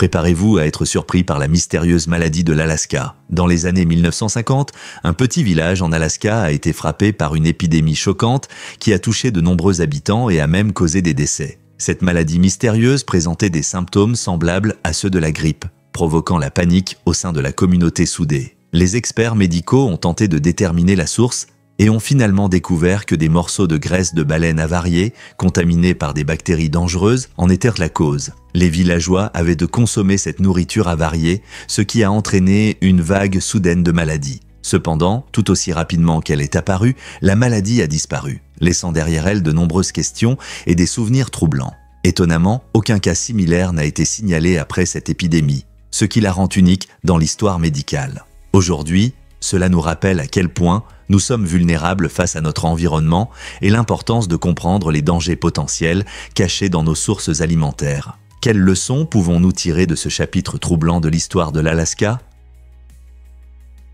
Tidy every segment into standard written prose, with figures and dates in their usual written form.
Préparez-vous à être surpris par la mystérieuse maladie de l'Alaska. Dans les années 1950, un petit village en Alaska a été frappé par une épidémie choquante qui a touché de nombreux habitants et a même causé des décès. Cette maladie mystérieuse présentait des symptômes semblables à ceux de la grippe, provoquant la panique au sein de la communauté soudée. Les experts médicaux ont tenté de déterminer la source et ont finalement découvert que des morceaux de graisse de baleine avariée, contaminés par des bactéries dangereuses, en étaient la cause. Les villageois avaient de consommer cette nourriture avariée, ce qui a entraîné une vague soudaine de maladie. Cependant, tout aussi rapidement qu'elle est apparue, la maladie a disparu, laissant derrière elle de nombreuses questions et des souvenirs troublants. Étonnamment, aucun cas similaire n'a été signalé après cette épidémie, ce qui la rend unique dans l'histoire médicale. Aujourd'hui, cela nous rappelle à quel point nous sommes vulnérables face à notre environnement et l'importance de comprendre les dangers potentiels cachés dans nos sources alimentaires. Quelles leçons pouvons-nous tirer de ce chapitre troublant de l'histoire de l'Alaska ?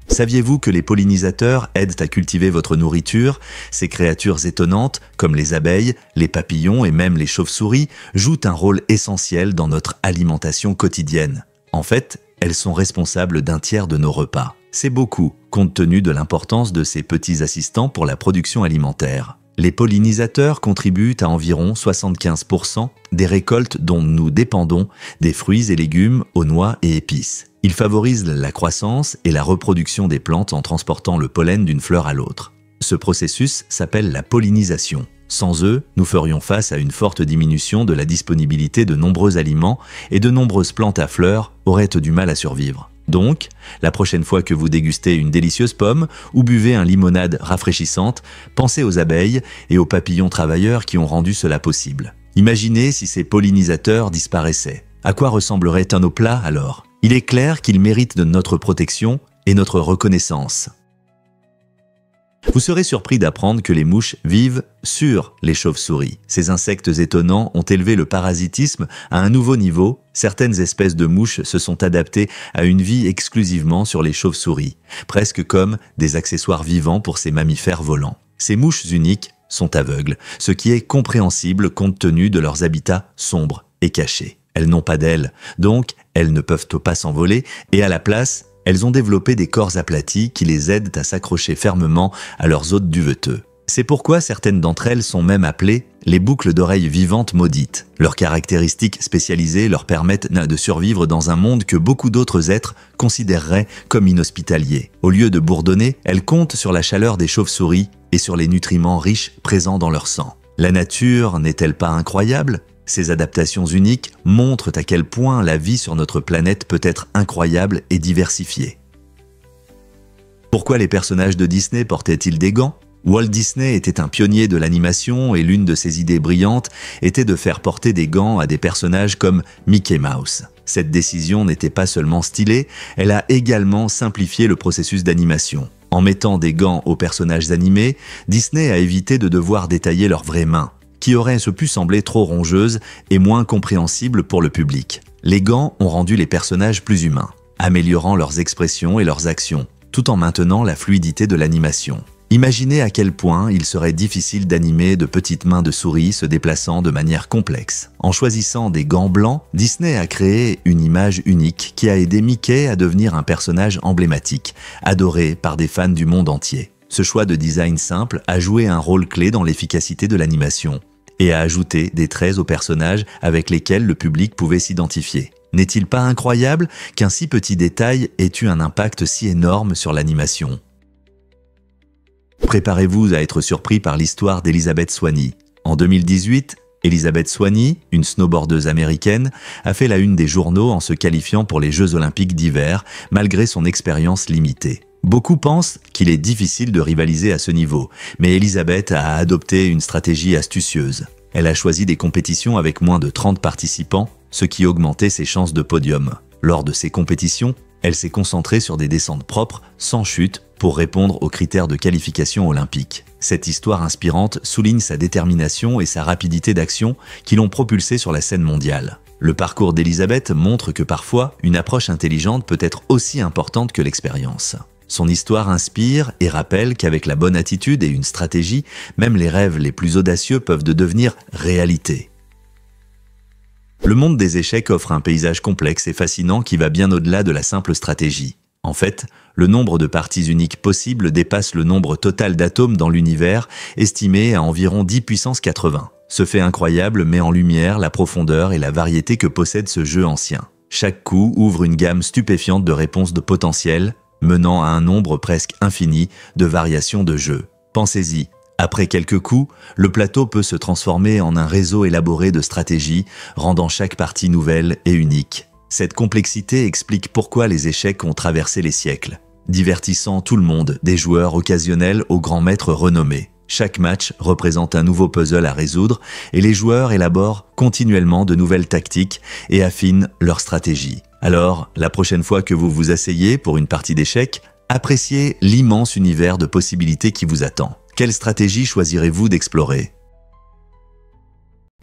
Saviez-vous que les pollinisateurs aident à cultiver votre nourriture ? Ces créatures étonnantes, comme les abeilles, les papillons et même les chauves-souris, jouent un rôle essentiel dans notre alimentation quotidienne. En fait, elles sont responsables d'un tiers de nos repas. C'est beaucoup, compte tenu de l'importance de ces petits assistants pour la production alimentaire. Les pollinisateurs contribuent à environ 75% des récoltes dont nous dépendons, des fruits et légumes aux noix et épices. Ils favorisent la croissance et la reproduction des plantes en transportant le pollen d'une fleur à l'autre. Ce processus s'appelle la pollinisation. Sans eux, nous ferions face à une forte diminution de la disponibilité de nombreux aliments et de nombreuses plantes à fleurs auraient du mal à survivre. Donc, la prochaine fois que vous dégustez une délicieuse pomme ou buvez une limonade rafraîchissante, pensez aux abeilles et aux papillons travailleurs qui ont rendu cela possible. Imaginez si ces pollinisateurs disparaissaient. À quoi ressembleraient nos plats alors ? Il est clair qu'ils méritent de notre protection et notre reconnaissance. Vous serez surpris d'apprendre que les mouches vivent sur les chauves-souris. Ces insectes étonnants ont élevé le parasitisme à un nouveau niveau. Certaines espèces de mouches se sont adaptées à une vie exclusivement sur les chauves-souris, presque comme des accessoires vivants pour ces mammifères volants. Ces mouches uniques sont aveugles, ce qui est compréhensible compte tenu de leurs habitats sombres et cachés. Elles n'ont pas d'ailes, donc elles ne peuvent pas s'envoler et à la place, elles ont développé des corps aplatis qui les aident à s'accrocher fermement à leurs hôtes duveteux. C'est pourquoi certaines d'entre elles sont même appelées les boucles d'oreilles vivantes maudites. Leurs caractéristiques spécialisées leur permettent de survivre dans un monde que beaucoup d'autres êtres considéreraient comme inhospitalier. Au lieu de bourdonner, elles comptent sur la chaleur des chauves-souris et sur les nutriments riches présents dans leur sang. La nature n'est-elle pas incroyable ? Ces adaptations uniques montrent à quel point la vie sur notre planète peut être incroyable et diversifiée. Pourquoi les personnages de Disney portaient-ils des gants ? Walt Disney était un pionnier de l'animation et l'une de ses idées brillantes était de faire porter des gants à des personnages comme Mickey Mouse. Cette décision n'était pas seulement stylée, elle a également simplifié le processus d'animation. En mettant des gants aux personnages animés, Disney a évité de devoir détailler leurs vraies mains, qui auraient pu sembler trop rongeuses et moins compréhensibles pour le public. Les gants ont rendu les personnages plus humains, améliorant leurs expressions et leurs actions, tout en maintenant la fluidité de l'animation. Imaginez à quel point il serait difficile d'animer de petites mains de souris se déplaçant de manière complexe. En choisissant des gants blancs, Disney a créé une image unique qui a aidé Mickey à devenir un personnage emblématique, adoré par des fans du monde entier. Ce choix de design simple a joué un rôle clé dans l'efficacité de l'animation et a ajouté des traits aux personnages avec lesquels le public pouvait s'identifier. N'est-il pas incroyable qu'un si petit détail ait eu un impact si énorme sur l'animation ? Préparez-vous à être surpris par l'histoire d'Elizabeth Swanee. En 2018, Elizabeth Swanee, une snowboardeuse américaine, a fait la une des journaux en se qualifiant pour les Jeux Olympiques d'hiver, malgré son expérience limitée. Beaucoup pensent qu'il est difficile de rivaliser à ce niveau, mais Elizabeth a adopté une stratégie astucieuse. Elle a choisi des compétitions avec moins de 30 participants, ce qui augmentait ses chances de podium. Lors de ces compétitions, elle s'est concentrée sur des descentes propres, sans chute, pour répondre aux critères de qualification olympique. Cette histoire inspirante souligne sa détermination et sa rapidité d'action qui l'ont propulsée sur la scène mondiale. Le parcours d'Elizabeth montre que parfois, une approche intelligente peut être aussi importante que l'expérience. Son histoire inspire et rappelle qu'avec la bonne attitude et une stratégie, même les rêves les plus audacieux peuvent devenir réalité. Le monde des échecs offre un paysage complexe et fascinant qui va bien au-delà de la simple stratégie. En fait, le nombre de parties uniques possibles dépasse le nombre total d'atomes dans l'univers, estimé à environ 10 puissance 80. Ce fait incroyable met en lumière la profondeur et la variété que possède ce jeu ancien. Chaque coup ouvre une gamme stupéfiante de réponses de potentiel, menant à un nombre presque infini de variations de jeu. Pensez-y, après quelques coups, le plateau peut se transformer en un réseau élaboré de stratégies, rendant chaque partie nouvelle et unique. Cette complexité explique pourquoi les échecs ont traversé les siècles, divertissant tout le monde, des joueurs occasionnels aux grands maîtres renommés. Chaque match représente un nouveau puzzle à résoudre et les joueurs élaborent continuellement de nouvelles tactiques et affinent leur stratégie. Alors, la prochaine fois que vous vous asseyez pour une partie d'échecs, appréciez l'immense univers de possibilités qui vous attend. Quelle stratégie choisirez-vous d'explorer ?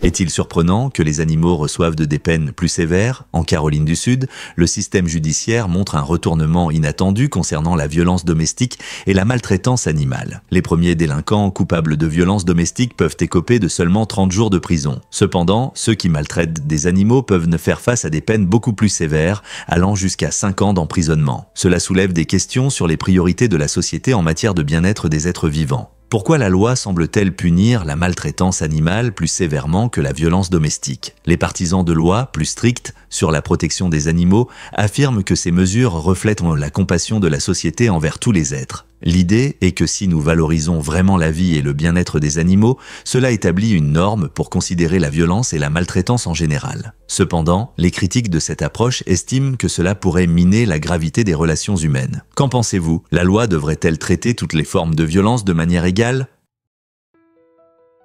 Est-il surprenant que les animaux reçoivent des peines plus sévères ? En Caroline du Sud, le système judiciaire montre un retournement inattendu concernant la violence domestique et la maltraitance animale. Les premiers délinquants coupables de violences domestiques peuvent écoper de seulement 30 jours de prison. Cependant, ceux qui maltraitent des animaux peuvent faire face à des peines beaucoup plus sévères, allant jusqu'à 5 ans d'emprisonnement. Cela soulève des questions sur les priorités de la société en matière de bien-être des êtres vivants. Pourquoi la loi semble-t-elle punir la maltraitance animale plus sévèrement que la violence domestique ? Les partisans de lois plus strictes sur la protection des animaux affirment que ces mesures reflètent la compassion de la société envers tous les êtres. L'idée est que si nous valorisons vraiment la vie et le bien-être des animaux, cela établit une norme pour considérer la violence et la maltraitance en général. Cependant, les critiques de cette approche estiment que cela pourrait miner la gravité des relations humaines. Qu'en pensez-vous ? La loi devrait-elle traiter toutes les formes de violence de manière égale ?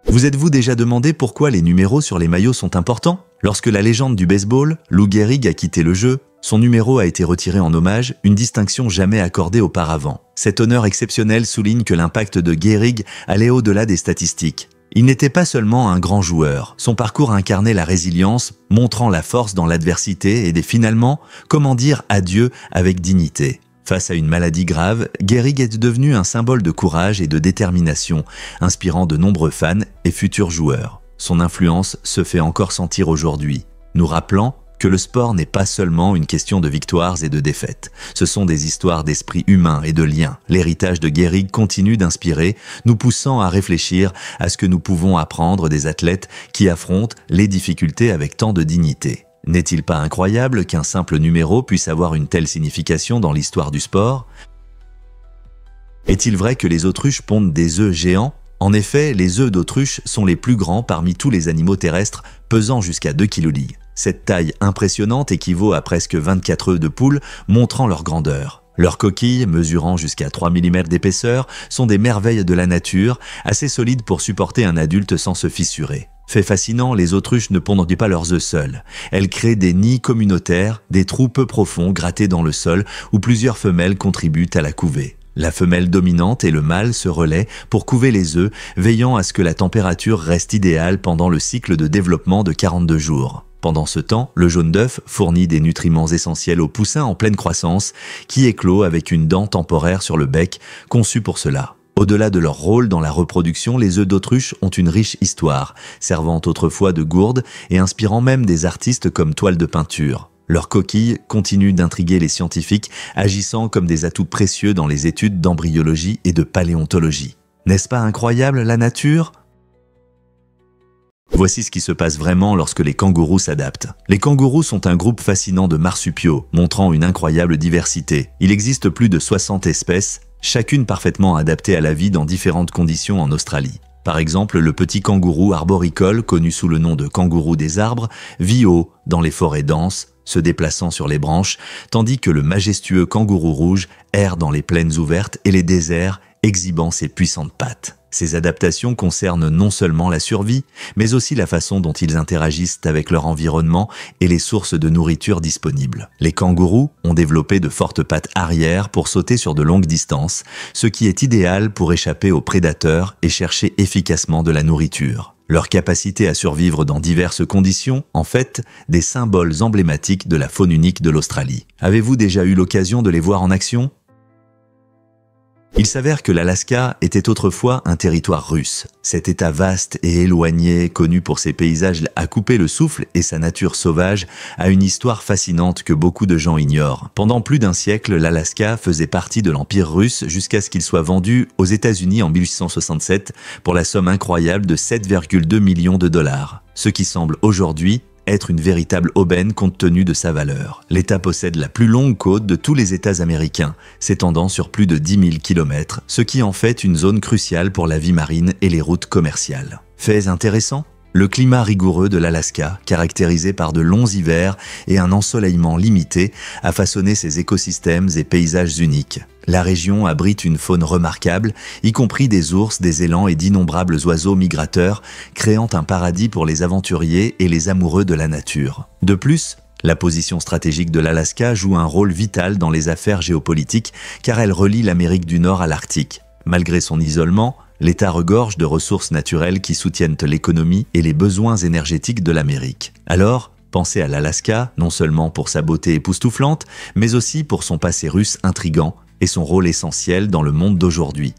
Vous êtes-vous déjà demandé pourquoi les numéros sur les maillots sont importants ? Lorsque la légende du baseball, Lou Gehrig, a quitté le jeu, son numéro a été retiré en hommage, une distinction jamais accordée auparavant. Cet honneur exceptionnel souligne que l'impact de Gehrig allait au-delà des statistiques. Il n'était pas seulement un grand joueur, son parcours incarnait la résilience, montrant la force dans l'adversité et finalement, comment dire adieu avec dignité. Face à une maladie grave, Gehrig est devenu un symbole de courage et de détermination, inspirant de nombreux fans et futurs joueurs. Son influence se fait encore sentir aujourd'hui, nous rappelant que le sport n'est pas seulement une question de victoires et de défaites. Ce sont des histoires d'esprit humain et de liens. L'héritage de Gehrig continue d'inspirer, nous poussant à réfléchir à ce que nous pouvons apprendre des athlètes qui affrontent les difficultés avec tant de dignité. N'est-il pas incroyable qu'un simple numéro puisse avoir une telle signification dans l'histoire du sport ? Est-il vrai que les autruches pondent des œufs géants ? En effet, les œufs d'autruche sont les plus grands parmi tous les animaux terrestres, pesant jusqu'à 2 kg. Cette taille impressionnante équivaut à presque 24 œufs de poule, montrant leur grandeur. Leurs coquilles, mesurant jusqu'à 3 mm d'épaisseur, sont des merveilles de la nature, assez solides pour supporter un adulte sans se fissurer. Fait fascinant, les autruches ne pondent pas leurs œufs seules. Elles créent des nids communautaires, des trous peu profonds grattés dans le sol où plusieurs femelles contribuent à la couvée. La femelle dominante et le mâle se relaient pour couver les œufs, veillant à ce que la température reste idéale pendant le cycle de développement de 42 jours. Pendant ce temps, le jaune d'œuf fournit des nutriments essentiels aux poussins en pleine croissance, qui éclosent avec une dent temporaire sur le bec, conçue pour cela. Au-delà de leur rôle dans la reproduction, les œufs d'autruche ont une riche histoire, servant autrefois de gourde et inspirant même des artistes comme toile de peinture. Leurs coquilles continuent d'intriguer les scientifiques, agissant comme des atouts précieux dans les études d'embryologie et de paléontologie. N'est-ce pas incroyable, la nature ? Voici ce qui se passe vraiment lorsque les kangourous s'adaptent. Les kangourous sont un groupe fascinant de marsupiaux, montrant une incroyable diversité. Il existe plus de 60 espèces, chacune parfaitement adaptée à la vie dans différentes conditions en Australie. Par exemple, le petit kangourou arboricole, connu sous le nom de kangourou des arbres, vit haut dans les forêts denses, se déplaçant sur les branches, tandis que le majestueux kangourou rouge erre dans les plaines ouvertes et les déserts, exhibant ses puissantes pattes. Ces adaptations concernent non seulement la survie, mais aussi la façon dont ils interagissent avec leur environnement et les sources de nourriture disponibles. Les kangourous ont développé de fortes pattes arrière pour sauter sur de longues distances, ce qui est idéal pour échapper aux prédateurs et chercher efficacement de la nourriture. Leur capacité à survivre dans diverses conditions, en fait, des symboles emblématiques de la faune unique de l'Australie. Avez-vous déjà eu l'occasion de les voir en action ? Il s'avère que l'Alaska était autrefois un territoire russe. Cet état vaste et éloigné, connu pour ses paysages à couper le souffle et sa nature sauvage, a une histoire fascinante que beaucoup de gens ignorent. Pendant plus d'un siècle, l'Alaska faisait partie de l'Empire russe jusqu'à ce qu'il soit vendu aux États-Unis en 1867 pour la somme incroyable de 7,2 millions de dollars. Ce qui semble aujourd'hui être une véritable aubaine compte tenu de sa valeur. L'État possède la plus longue côte de tous les États américains, s'étendant sur plus de 10 000 km, ce qui en fait une zone cruciale pour la vie marine et les routes commerciales. Faits intéressants ? Le climat rigoureux de l'Alaska, caractérisé par de longs hivers et un ensoleillement limité, a façonné ses écosystèmes et paysages uniques. La région abrite une faune remarquable, y compris des ours, des élans et d'innombrables oiseaux migrateurs, créant un paradis pour les aventuriers et les amoureux de la nature. De plus, la position stratégique de l'Alaska joue un rôle vital dans les affaires géopolitiques car elle relie l'Amérique du Nord à l'Arctique. Malgré son isolement, l'État regorge de ressources naturelles qui soutiennent l'économie et les besoins énergétiques de l'Amérique. Alors, pensez à l'Alaska, non seulement pour sa beauté époustouflante, mais aussi pour son passé russe intrigant et son rôle essentiel dans le monde d'aujourd'hui.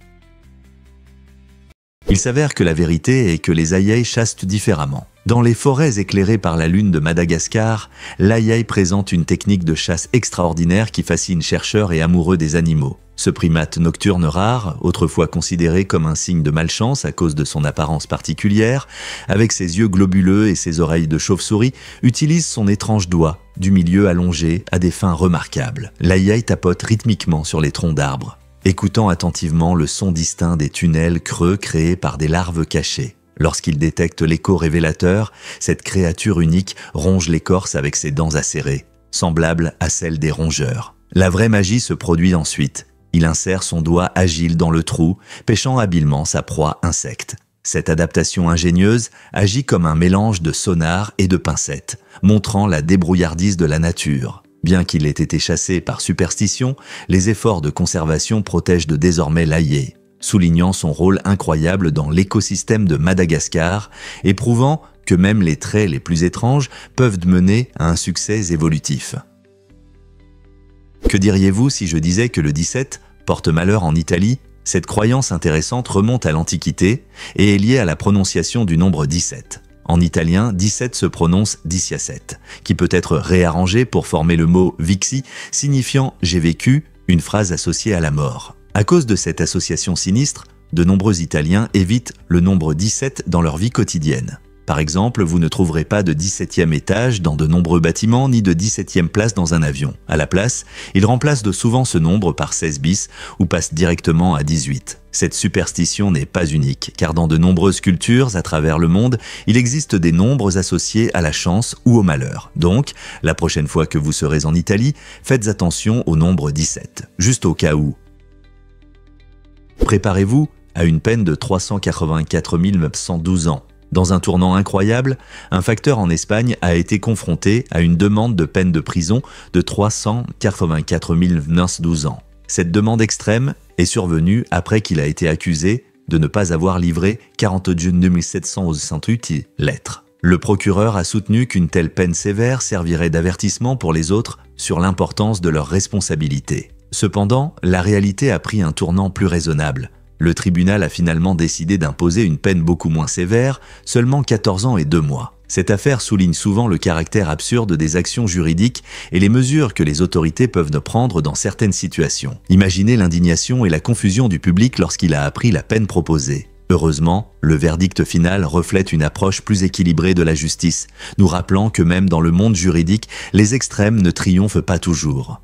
Il s'avère que la vérité est que les aïeils chassent différemment. Dans les forêts éclairées par la lune de Madagascar, l'aïeil présente une technique de chasse extraordinaire qui fascine chercheurs et amoureux des animaux. Ce primate nocturne rare, autrefois considéré comme un signe de malchance à cause de son apparence particulière, avec ses yeux globuleux et ses oreilles de chauve-souris, utilise son étrange doigt, du milieu allongé, à des fins remarquables. L'aïeil tapote rythmiquement sur les troncs d'arbres, écoutant attentivement le son distinct des tunnels creux créés par des larves cachées. Lorsqu'il détecte l'écho révélateur, cette créature unique ronge l'écorce avec ses dents acérées, semblables à celles des rongeurs. La vraie magie se produit ensuite. Il insère son doigt agile dans le trou, pêchant habilement sa proie insecte. Cette adaptation ingénieuse agit comme un mélange de sonar et de pincette, montrant la débrouillardise de la nature. Bien qu'il ait été chassé par superstition, les efforts de conservation protègent de désormais l'aïeil, soulignant son rôle incroyable dans l'écosystème de Madagascar et prouvant que même les traits les plus étranges peuvent mener à un succès évolutif. Que diriez-vous si je disais que le 17 porte malheur en Italie ? Cette croyance intéressante remonte à l'Antiquité et est liée à la prononciation du nombre 17. En italien, 17 se prononce diciasette, qui peut être réarrangé pour former le mot vixi, signifiant « j'ai vécu », une phrase associée à la mort. À cause de cette association sinistre, de nombreux Italiens évitent le nombre 17 dans leur vie quotidienne. Par exemple, vous ne trouverez pas de 17e étage dans de nombreux bâtiments ni de 17e place dans un avion. À la place, ils remplacent de souvent ce nombre par 16 bis ou passent directement à 18. Cette superstition n'est pas unique, car dans de nombreuses cultures à travers le monde, il existe des nombres associés à la chance ou au malheur. Donc, la prochaine fois que vous serez en Italie, faites attention au nombre 17, juste au cas où. Préparez-vous à une peine de 384 912 ans. Dans un tournant incroyable, un facteur en Espagne a été confronté à une demande de peine de prison de 384 912 ans. Cette demande extrême est survenue après qu'il a été accusé de ne pas avoir livré 42 768 lettres. Le procureur a soutenu qu'une telle peine sévère servirait d'avertissement pour les autres sur l'importance de leurs responsabilités. Cependant, la réalité a pris un tournant plus raisonnable. Le tribunal a finalement décidé d'imposer une peine beaucoup moins sévère, seulement 14 ans et 2 mois. Cette affaire souligne souvent le caractère absurde des actions juridiques et les mesures que les autorités peuvent prendre dans certaines situations. Imaginez l'indignation et la confusion du public lorsqu'il a appris la peine proposée. Heureusement, le verdict final reflète une approche plus équilibrée de la justice, nous rappelant que même dans le monde juridique, les extrêmes ne triomphent pas toujours.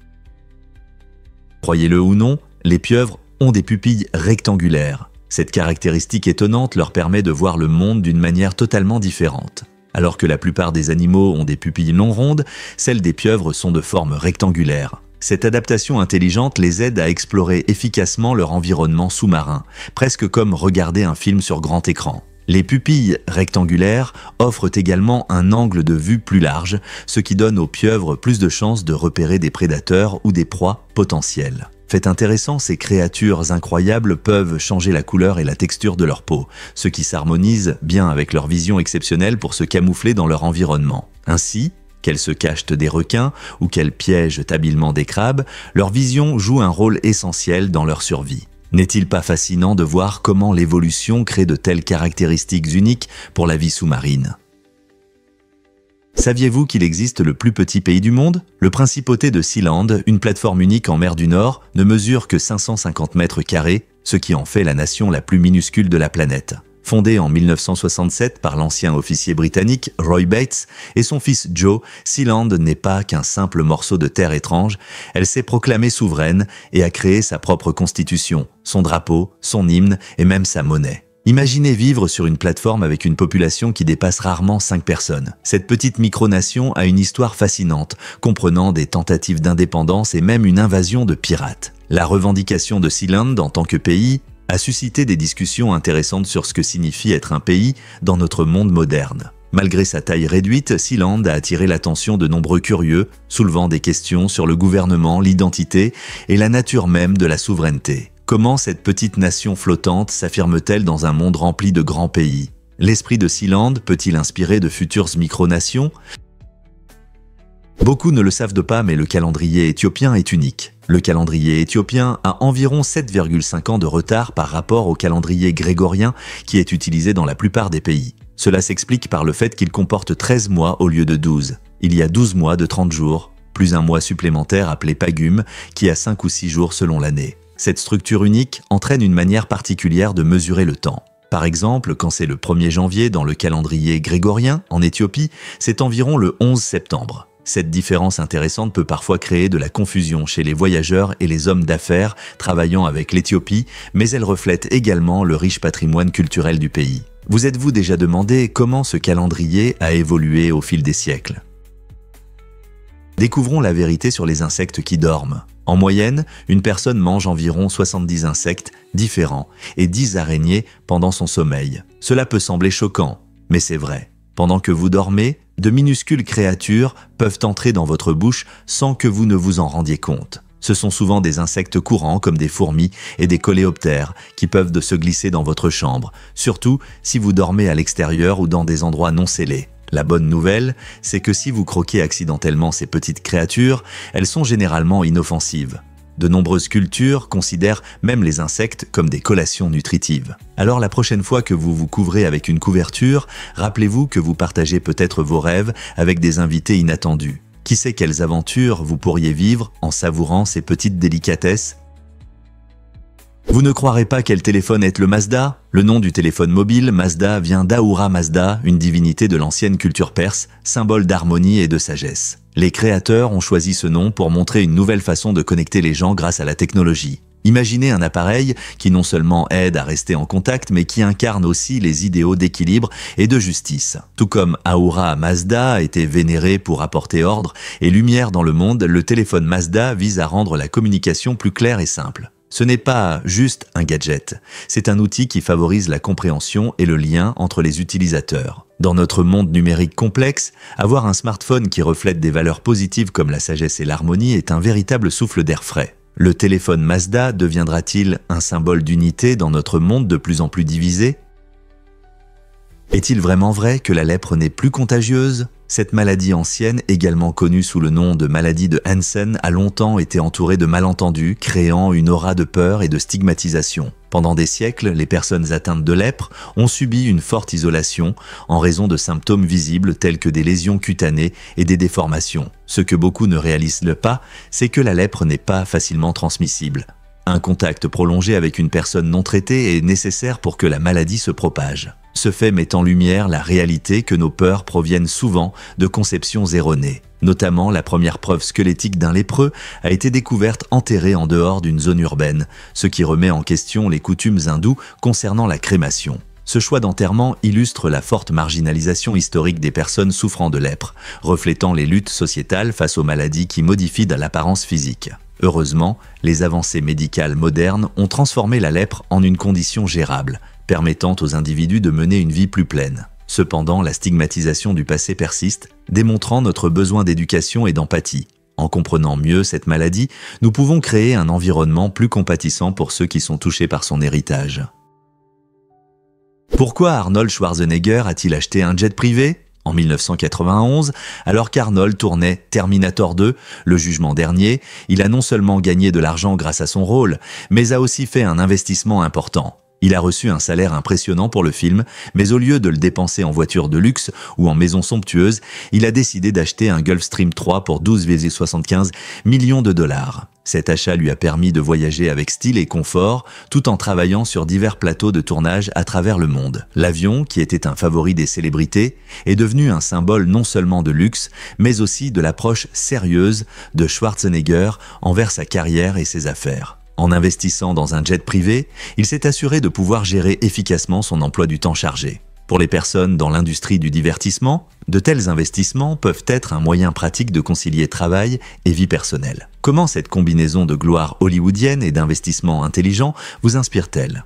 Croyez-le ou non, les pieuvres ont des pupilles rectangulaires. Cette caractéristique étonnante leur permet de voir le monde d'une manière totalement différente. Alors que la plupart des animaux ont des pupilles non rondes, celles des pieuvres sont de forme rectangulaire. Cette adaptation intelligente les aide à explorer efficacement leur environnement sous-marin, presque comme regarder un film sur grand écran. Les pupilles rectangulaires offrent également un angle de vue plus large, ce qui donne aux pieuvres plus de chances de repérer des prédateurs ou des proies potentielles. Fait intéressant, ces créatures incroyables peuvent changer la couleur et la texture de leur peau, ce qui s'harmonise bien avec leur vision exceptionnelle pour se camoufler dans leur environnement. Ainsi, qu'elles se cachent des requins ou qu'elles piègent habilement des crabes, leur vision joue un rôle essentiel dans leur survie. N'est-il pas fascinant de voir comment l'évolution crée de telles caractéristiques uniques pour la vie sous-marine ? Saviez-vous qu'il existe le plus petit pays du monde ? Le Principauté de Sealand, une plateforme unique en mer du Nord, ne mesure que 550 mètres carrés, ce qui en fait la nation la plus minuscule de la planète. Fondée en 1967 par l'ancien officier britannique Roy Bates et son fils Joe, Sealand n'est pas qu'un simple morceau de terre étrange, elle s'est proclamée souveraine et a créé sa propre constitution, son drapeau, son hymne et même sa monnaie. Imaginez vivre sur une plateforme avec une population qui dépasse rarement 5 personnes. Cette petite micronation a une histoire fascinante, comprenant des tentatives d'indépendance et même une invasion de pirates. La revendication de Sealand en tant que pays a suscité des discussions intéressantes sur ce que signifie être un pays dans notre monde moderne. Malgré sa taille réduite, Sealand a attiré l'attention de nombreux curieux, soulevant des questions sur le gouvernement, l'identité et la nature même de la souveraineté. Comment cette petite nation flottante s'affirme-t-elle dans un monde rempli de grands pays ? L'esprit de Sealand peut-il inspirer de futures micronations ? Beaucoup ne le savent pas, mais le calendrier éthiopien est unique. Le calendrier éthiopien a environ 7,5 ans de retard par rapport au calendrier grégorien qui est utilisé dans la plupart des pays. Cela s'explique par le fait qu'il comporte 13 mois au lieu de 12. Il y a 12 mois de 30 jours, plus un mois supplémentaire appelé pagum, qui a 5 ou 6 jours selon l'année. Cette structure unique entraîne une manière particulière de mesurer le temps. Par exemple, quand c'est le 1er janvier dans le calendrier grégorien, en Éthiopie, c'est environ le 11 septembre. Cette différence intéressante peut parfois créer de la confusion chez les voyageurs et les hommes d'affaires travaillant avec l'Éthiopie, mais elle reflète également le riche patrimoine culturel du pays. Vous êtes-vous déjà demandé comment ce calendrier a évolué au fil des siècles ? Découvrons la vérité sur les insectes qui dorment. En moyenne, une personne mange environ 70 insectes différents et 10 araignées pendant son sommeil. Cela peut sembler choquant, mais c'est vrai. Pendant que vous dormez, de minuscules créatures peuvent entrer dans votre bouche sans que vous ne vous en rendiez compte. Ce sont souvent des insectes courants comme des fourmis et des coléoptères qui peuvent se glisser dans votre chambre, surtout si vous dormez à l'extérieur ou dans des endroits non scellés. La bonne nouvelle, c'est que si vous croquez accidentellement ces petites créatures, elles sont généralement inoffensives. De nombreuses cultures considèrent même les insectes comme des collations nutritives. Alors la prochaine fois que vous vous couvrez avec une couverture, rappelez-vous que vous partagez peut-être vos rêves avec des invités inattendus. Qui sait quelles aventures vous pourriez vivre en savourant ces petites délicatesses ? Vous ne croirez pas quel téléphone est le Mazda ? Le nom du téléphone mobile Mazda vient d'Ahura Mazda, une divinité de l'ancienne culture perse, symbole d'harmonie et de sagesse. Les créateurs ont choisi ce nom pour montrer une nouvelle façon de connecter les gens grâce à la technologie. Imaginez un appareil qui non seulement aide à rester en contact, mais qui incarne aussi les idéaux d'équilibre et de justice. Tout comme Ahura Mazda a été vénéré pour apporter ordre et lumière dans le monde, le téléphone Mazda vise à rendre la communication plus claire et simple. Ce n'est pas juste un gadget, c'est un outil qui favorise la compréhension et le lien entre les utilisateurs. Dans notre monde numérique complexe, avoir un smartphone qui reflète des valeurs positives comme la sagesse et l'harmonie est un véritable souffle d'air frais. Le téléphone Mazda deviendra-t-il un symbole d'unité dans notre monde de plus en plus divisé ? Est-il vraiment vrai que la lèpre n'est plus contagieuse ? Cette maladie ancienne, également connue sous le nom de maladie de Hansen, a longtemps été entourée de malentendus, créant une aura de peur et de stigmatisation. Pendant des siècles, les personnes atteintes de lèpre ont subi une forte isolation en raison de symptômes visibles tels que des lésions cutanées et des déformations. Ce que beaucoup ne réalisent pas, c'est que la lèpre n'est pas facilement transmissible. Un contact prolongé avec une personne non traitée est nécessaire pour que la maladie se propage. Ce fait met en lumière la réalité que nos peurs proviennent souvent de conceptions erronées. Notamment, la première preuve squelettique d'un lépreux a été découverte enterrée en dehors d'une zone urbaine, ce qui remet en question les coutumes hindoues concernant la crémation. Ce choix d'enterrement illustre la forte marginalisation historique des personnes souffrant de lèpre, reflétant les luttes sociétales face aux maladies qui modifient l'apparence physique. Heureusement, les avancées médicales modernes ont transformé la lèpre en une condition gérable, permettant aux individus de mener une vie plus pleine. Cependant, la stigmatisation du passé persiste, démontrant notre besoin d'éducation et d'empathie. En comprenant mieux cette maladie, nous pouvons créer un environnement plus compatissant pour ceux qui sont touchés par son héritage. Pourquoi Arnold Schwarzenegger a-t-il acheté un jet privé ? En 1991, alors qu'Arnold tournait Terminator 2, Le Jugement dernier, il a non seulement gagné de l'argent grâce à son rôle, mais a aussi fait un investissement important. Il a reçu un salaire impressionnant pour le film, mais au lieu de le dépenser en voiture de luxe ou en maison somptueuse, il a décidé d'acheter un Gulfstream 3 pour 12,75 millions de dollars. Cet achat lui a permis de voyager avec style et confort, tout en travaillant sur divers plateaux de tournage à travers le monde. L'avion, qui était un favori des célébrités, est devenu un symbole non seulement de luxe, mais aussi de l'approche sérieuse de Schwarzenegger envers sa carrière et ses affaires. En investissant dans un jet privé, il s'est assuré de pouvoir gérer efficacement son emploi du temps chargé. Pour les personnes dans l'industrie du divertissement, de tels investissements peuvent être un moyen pratique de concilier travail et vie personnelle. Comment cette combinaison de gloire hollywoodienne et d'investissement intelligent vous inspire-t-elle?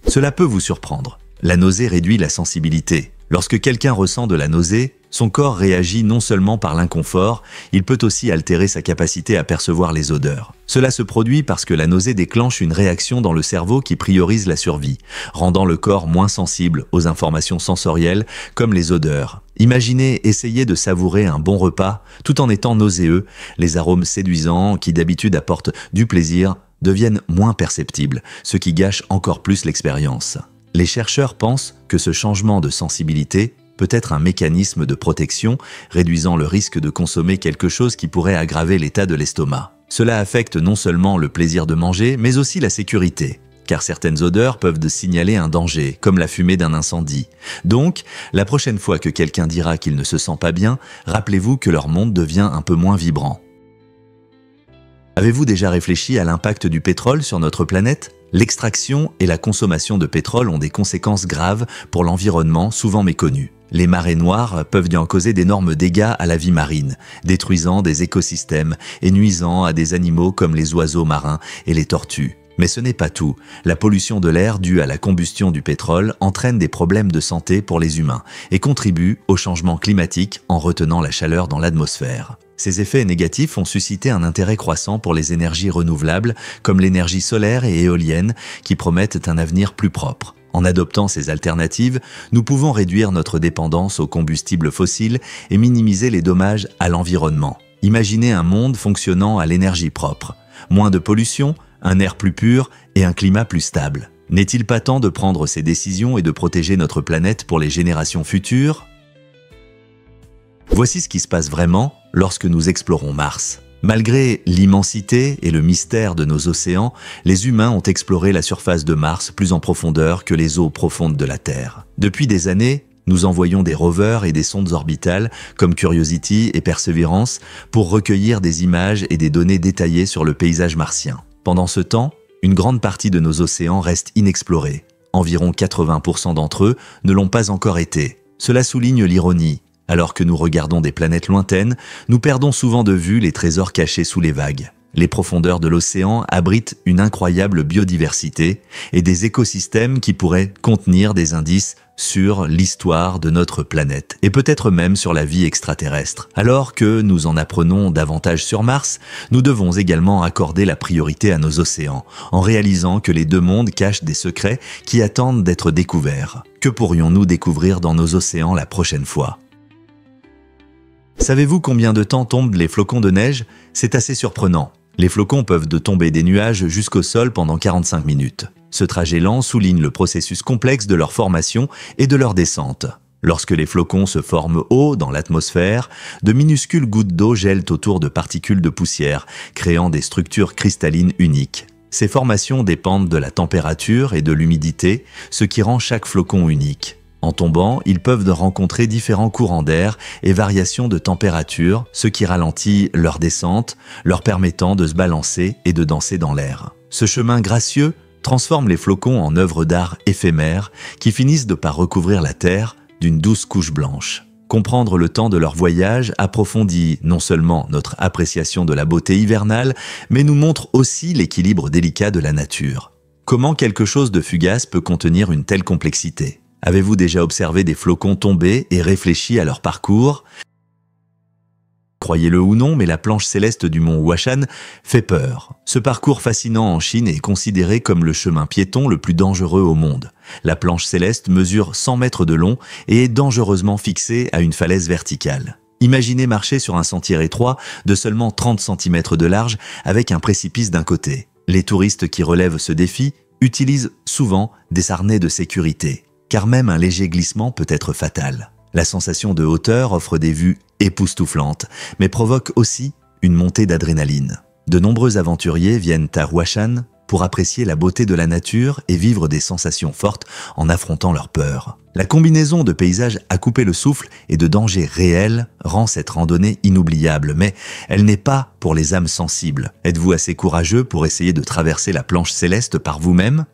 Cela peut vous surprendre. La nausée réduit la sensibilité. Lorsque quelqu'un ressent de la nausée, son corps réagit non seulement par l'inconfort, il peut aussi altérer sa capacité à percevoir les odeurs. Cela se produit parce que la nausée déclenche une réaction dans le cerveau qui priorise la survie, rendant le corps moins sensible aux informations sensorielles comme les odeurs. Imaginez essayer de savourer un bon repas tout en étant nauséeux. Les arômes séduisants, qui d'habitude apportent du plaisir, deviennent moins perceptibles, ce qui gâche encore plus l'expérience. Les chercheurs pensent que ce changement de sensibilité peut être un mécanisme de protection, réduisant le risque de consommer quelque chose qui pourrait aggraver l'état de l'estomac. Cela affecte non seulement le plaisir de manger, mais aussi la sécurité, car certaines odeurs peuvent signaler un danger, comme la fumée d'un incendie. Donc, la prochaine fois que quelqu'un dira qu'il ne se sent pas bien, rappelez-vous que leur monde devient un peu moins vibrant. Avez-vous déjà réfléchi à l'impact du pétrole sur notre planète ? L'extraction et la consommation de pétrole ont des conséquences graves pour l'environnement, souvent méconnues. Les marées noires peuvent y en causer d'énormes dégâts à la vie marine, détruisant des écosystèmes et nuisant à des animaux comme les oiseaux marins et les tortues. Mais ce n'est pas tout. La pollution de l'air due à la combustion du pétrole entraîne des problèmes de santé pour les humains et contribue au changement climatique en retenant la chaleur dans l'atmosphère. Ces effets négatifs ont suscité un intérêt croissant pour les énergies renouvelables, comme l'énergie solaire et éolienne, qui promettent un avenir plus propre. En adoptant ces alternatives, nous pouvons réduire notre dépendance aux combustibles fossiles et minimiser les dommages à l'environnement. Imaginez un monde fonctionnant à l'énergie propre. Moins de pollution, un air plus pur et un climat plus stable. N'est-il pas temps de prendre ces décisions et de protéger notre planète pour les générations futures ? Voici ce qui se passe vraiment lorsque nous explorons Mars. Malgré l'immensité et le mystère de nos océans, les humains ont exploré la surface de Mars plus en profondeur que les eaux profondes de la Terre. Depuis des années, nous envoyons des rovers et des sondes orbitales comme Curiosity et Perseverance pour recueillir des images et des données détaillées sur le paysage martien. Pendant ce temps, une grande partie de nos océans reste inexplorée. Environ 80% d'entre eux ne l'ont pas encore été. Cela souligne l'ironie. Alors que nous regardons des planètes lointaines, nous perdons souvent de vue les trésors cachés sous les vagues. Les profondeurs de l'océan abritent une incroyable biodiversité et des écosystèmes qui pourraient contenir des indices sur l'histoire de notre planète et peut-être même sur la vie extraterrestre. Alors que nous en apprenons davantage sur Mars, nous devons également accorder la priorité à nos océans, en réalisant que les deux mondes cachent des secrets qui attendent d'être découverts. Que pourrions-nous découvrir dans nos océans la prochaine fois ? Savez-vous combien de temps tombent les flocons de neige? C'est assez surprenant. Les flocons peuvent tomber des nuages jusqu'au sol pendant 45 minutes. Ce trajet lent souligne le processus complexe de leur formation et de leur descente. Lorsque les flocons se forment haut dans l'atmosphère, de minuscules gouttes d'eau gèlent autour de particules de poussière, créant des structures cristallines uniques. Ces formations dépendent de la température et de l'humidité, ce qui rend chaque flocon unique. En tombant, ils peuvent rencontrer différents courants d'air et variations de température, ce qui ralentit leur descente, leur permettant de se balancer et de danser dans l'air. Ce chemin gracieux transforme les flocons en œuvres d'art éphémères qui finissent par recouvrir la Terre d'une douce couche blanche. Comprendre le temps de leur voyage approfondit non seulement notre appréciation de la beauté hivernale, mais nous montre aussi l'équilibre délicat de la nature. Comment quelque chose de fugace peut contenir une telle complexité ? Avez-vous déjà observé des flocons tomber et réfléchi à leur parcours ? croyez-le ou non, mais la planche céleste du mont Huashan fait peur. Ce parcours fascinant en Chine est considéré comme le chemin piéton le plus dangereux au monde. La planche céleste mesure 100 mètres de long et est dangereusement fixée à une falaise verticale. Imaginez marcher sur un sentier étroit de seulement 30 cm de large avec un précipice d'un côté. Les touristes qui relèvent ce défi utilisent souvent des harnais de sécurité, car même un léger glissement peut être fatal. La sensation de hauteur offre des vues époustouflantes, mais provoque aussi une montée d'adrénaline. De nombreux aventuriers viennent à Huashan pour apprécier la beauté de la nature et vivre des sensations fortes en affrontant leur peur. La combinaison de paysages à couper le souffle et de dangers réels rend cette randonnée inoubliable, mais elle n'est pas pour les âmes sensibles. Êtes-vous assez courageux pour essayer de traverser la planche céleste par vous-même ?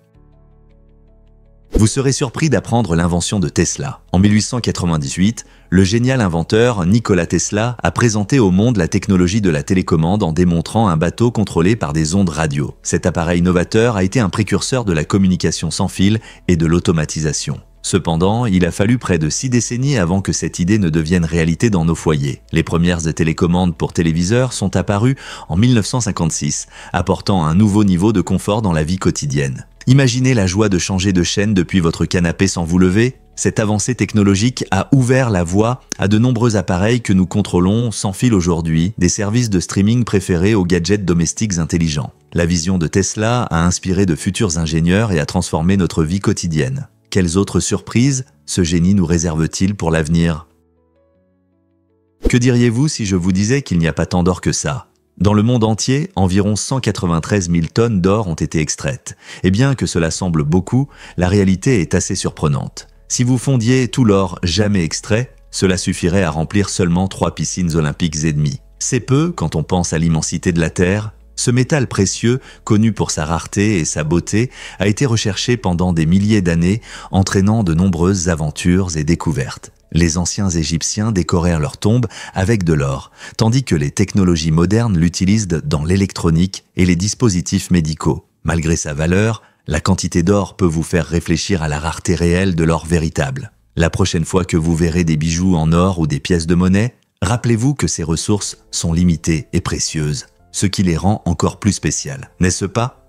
Vous serez surpris d'apprendre l'invention de Tesla. En 1898, le génial inventeur Nikola Tesla a présenté au monde la technologie de la télécommande en démontrant un bateau contrôlé par des ondes radio. Cet appareil novateur a été un précurseur de la communication sans fil et de l'automatisation. Cependant, il a fallu près de 6 décennies avant que cette idée ne devienne réalité dans nos foyers. Les premières télécommandes pour téléviseurs sont apparues en 1956, apportant un nouveau niveau de confort dans la vie quotidienne. Imaginez la joie de changer de chaîne depuis votre canapé sans vous lever. Cette avancée technologique a ouvert la voie à de nombreux appareils que nous contrôlons sans fil aujourd'hui, des services de streaming préférés aux gadgets domestiques intelligents. La vision de Tesla a inspiré de futurs ingénieurs et a transformé notre vie quotidienne. Quelles autres surprises ce génie nous réserve-t-il pour l'avenir ? Que diriez-vous si je vous disais qu'il n'y a pas tant d'or que ça ? Dans le monde entier, environ 193 000 tonnes d'or ont été extraites. Et bien que cela semble beaucoup, la réalité est assez surprenante. Si vous fondiez tout l'or jamais extrait, cela suffirait à remplir seulement 3 piscines olympiques et demie. C'est peu quand on pense à l'immensité de la Terre. Ce métal précieux, connu pour sa rareté et sa beauté, a été recherché pendant des milliers d'années, entraînant de nombreuses aventures et découvertes. Les anciens Égyptiens décorèrent leurs tombes avec de l'or, tandis que les technologies modernes l'utilisent dans l'électronique et les dispositifs médicaux. Malgré sa valeur, la quantité d'or peut vous faire réfléchir à la rareté réelle de l'or véritable. La prochaine fois que vous verrez des bijoux en or ou des pièces de monnaie, rappelez-vous que ces ressources sont limitées et précieuses, ce qui les rend encore plus spéciales, n'est-ce pas ?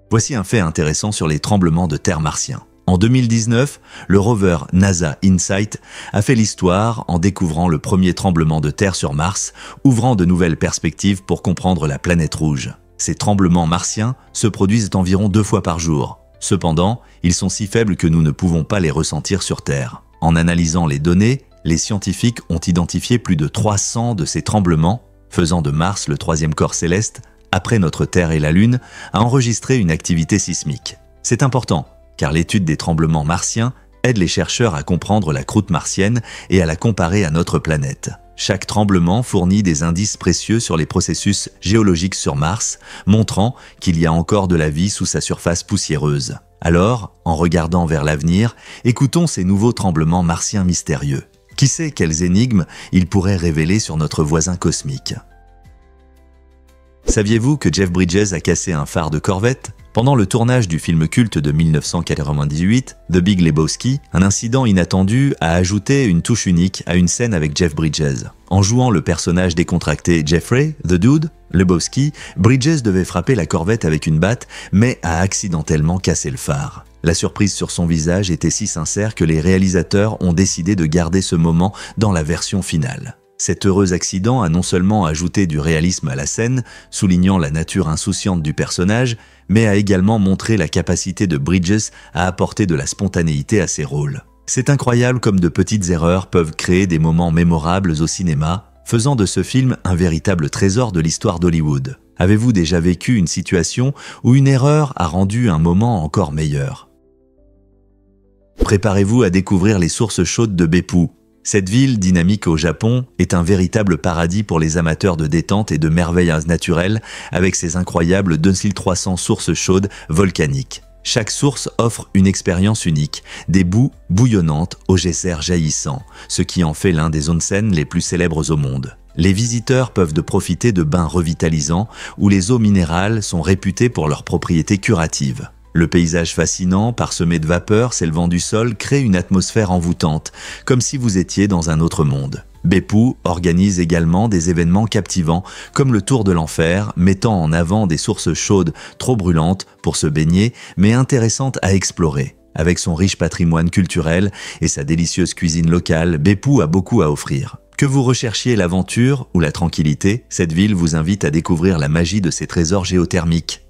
Voici un fait intéressant sur les tremblements de terre martiens. En 2019, le rover NASA InSight a fait l'histoire en découvrant le premier tremblement de terre sur Mars, ouvrant de nouvelles perspectives pour comprendre la planète rouge. Ces tremblements martiens se produisent environ 2 fois par jour. Cependant, ils sont si faibles que nous ne pouvons pas les ressentir sur Terre. En analysant les données, les scientifiques ont identifié plus de 300 de ces tremblements, faisant de Mars le 3e corps céleste, après notre Terre et la Lune, à enregistrer une activité sismique. C'est important, car l'étude des tremblements martiens aide les chercheurs à comprendre la croûte martienne et à la comparer à notre planète. Chaque tremblement fournit des indices précieux sur les processus géologiques sur Mars, montrant qu'il y a encore de la vie sous sa surface poussiéreuse. Alors, en regardant vers l'avenir, écoutons ces nouveaux tremblements martiens mystérieux. Qui sait quelles énigmes ils pourraient révéler sur notre voisin cosmique ? Saviez-vous que Jeff Bridges a cassé un phare de corvette ? Pendant le tournage du film culte de 1998, The Big Lebowski, un incident inattendu a ajouté une touche unique à une scène avec Jeff Bridges. En jouant le personnage décontracté Jeffrey, The Dude, Lebowski, Bridges devait frapper la corvette avec une batte, mais a accidentellement cassé le phare. La surprise sur son visage était si sincère que les réalisateurs ont décidé de garder ce moment dans la version finale. Cet heureux accident a non seulement ajouté du réalisme à la scène, soulignant la nature insouciante du personnage, mais a également montré la capacité de Bridges à apporter de la spontanéité à ses rôles. C'est incroyable comme de petites erreurs peuvent créer des moments mémorables au cinéma, faisant de ce film un véritable trésor de l'histoire d'Hollywood. Avez-vous déjà vécu une situation où une erreur a rendu un moment encore meilleur ? Préparez-vous à découvrir les sources chaudes de Beppu. Cette ville dynamique au Japon est un véritable paradis pour les amateurs de détente et de merveilles naturelles avec ses incroyables 2300 sources chaudes volcaniques. Chaque source offre une expérience unique, des boues bouillonnantes aux geysers jaillissants, ce qui en fait l'un des onsen les plus célèbres au monde. Les visiteurs peuvent profiter de bains revitalisants où les eaux minérales sont réputées pour leurs propriétés curatives. Le paysage fascinant, parsemé de vapeurs s'élevant du sol, crée une atmosphère envoûtante, comme si vous étiez dans un autre monde. Beppu organise également des événements captivants, comme le Tour de l'Enfer, mettant en avant des sources chaudes, trop brûlantes pour se baigner, mais intéressantes à explorer. Avec son riche patrimoine culturel et sa délicieuse cuisine locale, Beppu a beaucoup à offrir. Que vous recherchiez l'aventure ou la tranquillité, cette ville vous invite à découvrir la magie de ses trésors géothermiques.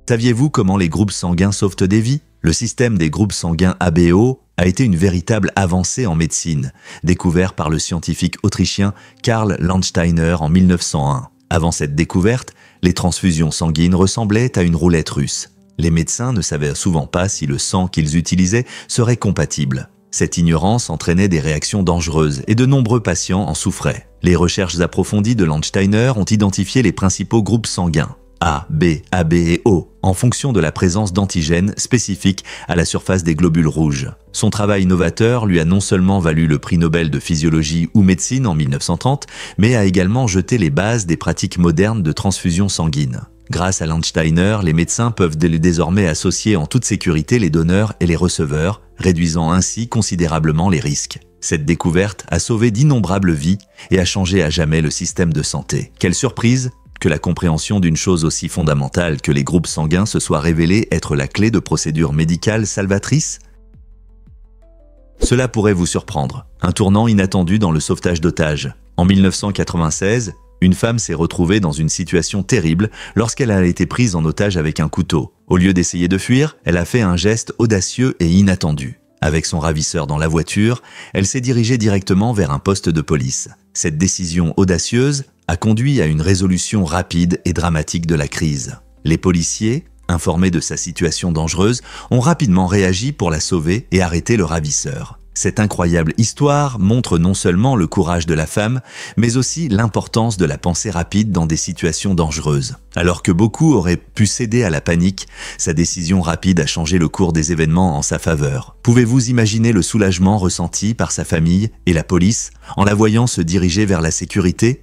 Saviez-vous comment les groupes sanguins sauvent des vies? Le système des groupes sanguins ABO a été une véritable avancée en médecine, découvert par le scientifique autrichien Karl Landsteiner en 1901. Avant cette découverte, les transfusions sanguines ressemblaient à une roulette russe. Les médecins ne savaient souvent pas si le sang qu'ils utilisaient serait compatible. Cette ignorance entraînait des réactions dangereuses et de nombreux patients en souffraient. Les recherches approfondies de Landsteiner ont identifié les principaux groupes sanguins A, B, AB et O, en fonction de la présence d'antigènes spécifiques à la surface des globules rouges. Son travail novateur lui a non seulement valu le prix Nobel de physiologie ou médecine en 1930, mais a également jeté les bases des pratiques modernes de transfusion sanguine. Grâce à Landsteiner, les médecins peuvent désormais associer en toute sécurité les donneurs et les receveurs, réduisant ainsi considérablement les risques. Cette découverte a sauvé d'innombrables vies et a changé à jamais le système de santé. Quelle surprise que la compréhension d'une chose aussi fondamentale que les groupes sanguins se soit révélée être la clé de procédures médicales salvatrices? Cela pourrait vous surprendre. Un tournant inattendu dans le sauvetage d'otages. En 1996, une femme s'est retrouvée dans une situation terrible lorsqu'elle a été prise en otage avec un couteau. Au lieu d'essayer de fuir, elle a fait un geste audacieux et inattendu. Avec son ravisseur dans la voiture, elle s'est dirigée directement vers un poste de police. Cette décision audacieuse a conduit à une résolution rapide et dramatique de la crise. Les policiers, informés de sa situation dangereuse, ont rapidement réagi pour la sauver et arrêter le ravisseur. Cette incroyable histoire montre non seulement le courage de la femme, mais aussi l'importance de la pensée rapide dans des situations dangereuses. Alors que beaucoup auraient pu céder à la panique, sa décision rapide a changé le cours des événements en sa faveur. Pouvez-vous imaginer le soulagement ressenti par sa famille et la police en la voyant se diriger vers la sécurité?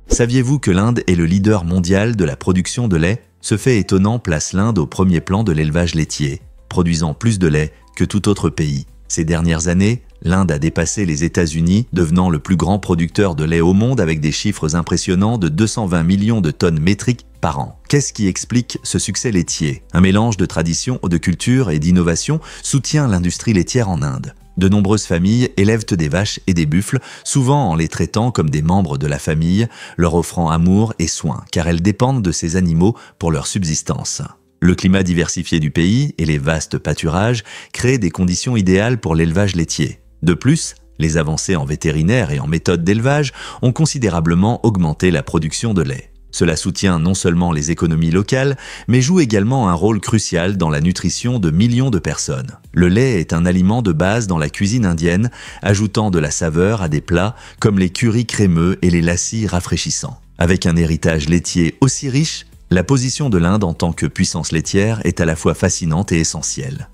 Saviez-vous que l'Inde est le leader mondial de la production de lait? Ce fait étonnant place l'Inde au premier plan de l'élevage laitier, produisant plus de lait que tout autre pays. Ces dernières années, l'Inde a dépassé les États-Unis, devenant le plus grand producteur de lait au monde avec des chiffres impressionnants de 220 millions de tonnes métriques par an. Qu'est-ce qui explique ce succès laitier? Un mélange de tradition, de culture et d'innovation soutient l'industrie laitière en Inde. De nombreuses familles élèvent des vaches et des buffles, souvent en les traitant comme des membres de la famille, leur offrant amour et soins, car elles dépendent de ces animaux pour leur subsistance. Le climat diversifié du pays et les vastes pâturages créent des conditions idéales pour l'élevage laitier. De plus, les avancées en vétérinaire et en méthodes d'élevage ont considérablement augmenté la production de lait. Cela soutient non seulement les économies locales, mais joue également un rôle crucial dans la nutrition de millions de personnes. Le lait est un aliment de base dans la cuisine indienne, ajoutant de la saveur à des plats comme les currys crémeux et les lassis rafraîchissants. Avec un héritage laitier aussi riche, la position de l'Inde en tant que puissance laitière est à la fois fascinante et essentielle.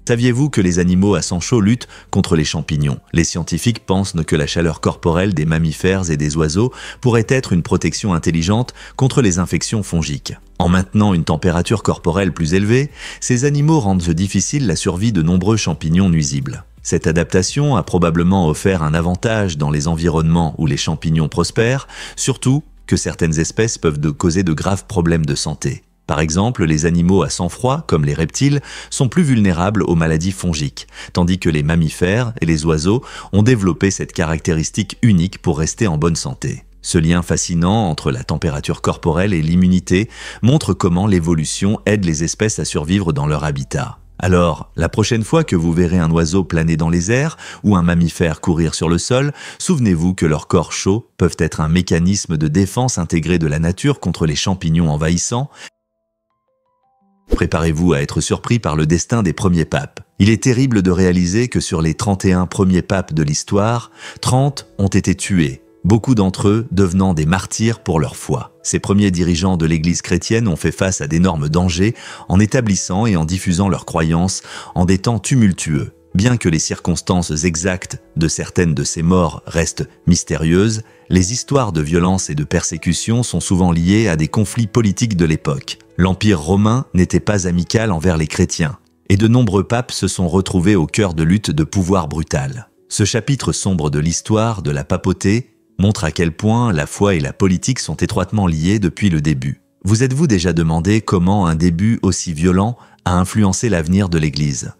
Saviez-vous que les animaux à sang chaud luttent contre les champignons? Les scientifiques pensent que la chaleur corporelle des mammifères et des oiseaux pourrait être une protection intelligente contre les infections fongiques. En maintenant une température corporelle plus élevée, ces animaux rendent difficile la survie de nombreux champignons nuisibles. Cette adaptation a probablement offert un avantage dans les environnements où les champignons prospèrent, surtout que certaines espèces peuvent causer de graves problèmes de santé. Par exemple, les animaux à sang froid, comme les reptiles, sont plus vulnérables aux maladies fongiques, tandis que les mammifères et les oiseaux ont développé cette caractéristique unique pour rester en bonne santé. Ce lien fascinant entre la température corporelle et l'immunité montre comment l'évolution aide les espèces à survivre dans leur habitat. Alors, la prochaine fois que vous verrez un oiseau planer dans les airs ou un mammifère courir sur le sol, souvenez-vous que leurs corps chauds peuvent être un mécanisme de défense intégré de la nature contre les champignons envahissants. Préparez-vous à être surpris par le destin des premiers papes. Il est terrible de réaliser que sur les 31 premiers papes de l'histoire, 30 ont été tués, beaucoup d'entre eux devenant des martyrs pour leur foi. Ces premiers dirigeants de l'Église chrétienne ont fait face à d'énormes dangers en établissant et en diffusant leurs croyances en des temps tumultueux. Bien que les circonstances exactes de certaines de ces morts restent mystérieuses, les histoires de violence et de persécution sont souvent liées à des conflits politiques de l'époque. L'Empire romain n'était pas amical envers les chrétiens, et de nombreux papes se sont retrouvés au cœur de luttes de pouvoir brutales. Ce chapitre sombre de l'histoire de la papauté montre à quel point la foi et la politique sont étroitement liées depuis le début. Vous êtes-vous déjà demandé comment un début aussi violent a influencé l'avenir de l'Église ?